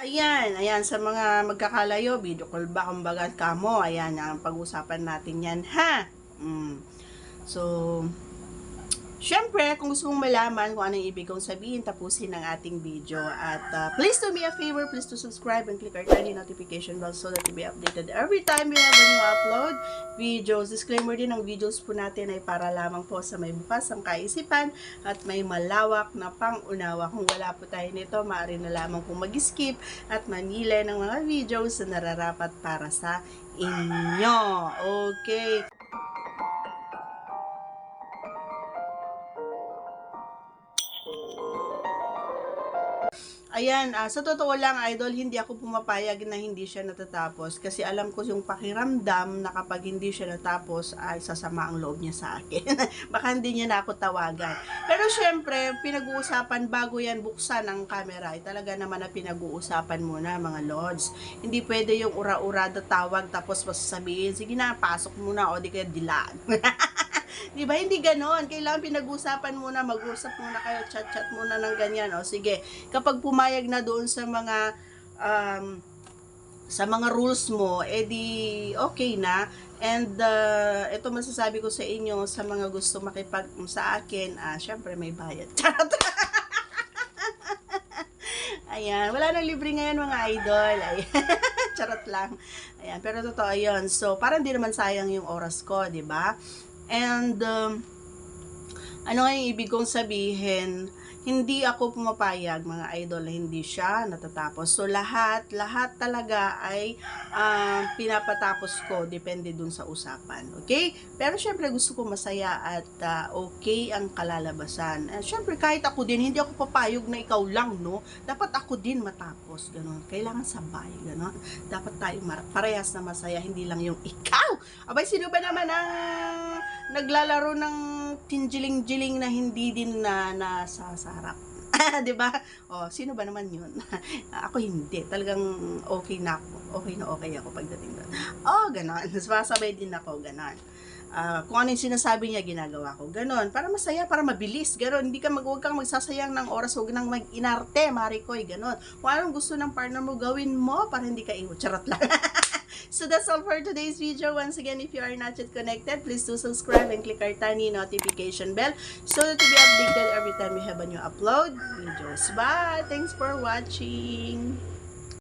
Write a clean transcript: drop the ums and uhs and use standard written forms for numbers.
Ayan, sa mga magkakalayo, video call ba, kumbaga kamo, ayan, ang pag-usapan natin yan, ha? So, syempre, kung gusto mong malaman kung ano yung ibig kong sabihin, tapusin ang ating video. At please do me a favor, please to subscribe and click our tiny notification bell so that you'll be updated every time we have a new upload videos. Disclaimer din, ang videos po natin ay para lamang po sa may bukas ang kaisipan at may malawak na pangunawa. Kung wala po tayo nito, maaari na lamang po mag-skip at manila ng mga videos na nararapat para sa inyo. Okay. Ayan, sa totoo lang, idol, hindi ako pumapayag na hindi siya natatapos. Kasi alam ko yung pakiramdam na kapag hindi siya natapos, ay sasama ang loob niya sa akin. Baka hindi niya na ako tawagan. Pero syempre, pinag-uusapan bago yan buksan ang camera. Ay talaga naman na pinag-uusapan muna, mga lords. Hindi pwede yung ura-urada tawag tapos masasabihin, sige na, pasok muna o di kaya dilaan. Diba? Hindi ganon. Kailangan pinag-usapan muna, mag-usap muna kayo, chat-chat muna ng ganyan. O sige, kapag pumayag na doon sa mga rules mo, edi okay na. And ito masasabi ko sa inyo, sa mga gusto makipag sa akin, syempre may bayad. Ayan, wala nang libre ngayon mga idol. Ayan. Charot lang. Ayan, pero totoo yun. So, parang di naman sayang yung oras ko, di ba? And, ano nga yung ibig kong sabihin, hindi ako pumapayag, mga idol, na hindi siya natatapos. So, lahat talaga ay pinapatapos ko, depende dun sa usapan. Okay? Pero, syempre, gusto ko masaya at okay ang kalalabasan. Syempre, kahit ako din, hindi ako papayog na ikaw lang, no? Dapat ako din matapos, gano'n. Kailangan sabay, gano'n. Dapat tayo parehas na masaya, hindi lang yung ikaw. Abay, sino ba naman ang naglalaro ng tinjiling-jiling na hindi din na nasa harap? 'Di ba? Oh, sino ba naman 'yun? Ako hindi. Talagang okay na ako. Okay ako pagdating doon. Oh, gano'n. Sumasabay din ako, gano'n. Kung ano yung sinasabi niya, ginagawa ko. Ganon. Para masaya, para mabilis. Ganon. Hindi ka huwag kang magsasayang ng oras, huwag nang mag-inarte, Marikoy. Ganon. Kung anong gusto ng partner mo, gawin mo para hindi ka iwo. Charot lang. So that's all for today's video. Once again, if you are not yet connected, please do subscribe and click our tiny notification bell so that you'll be updated every time we have a new upload videos. Bye! Thanks for watching!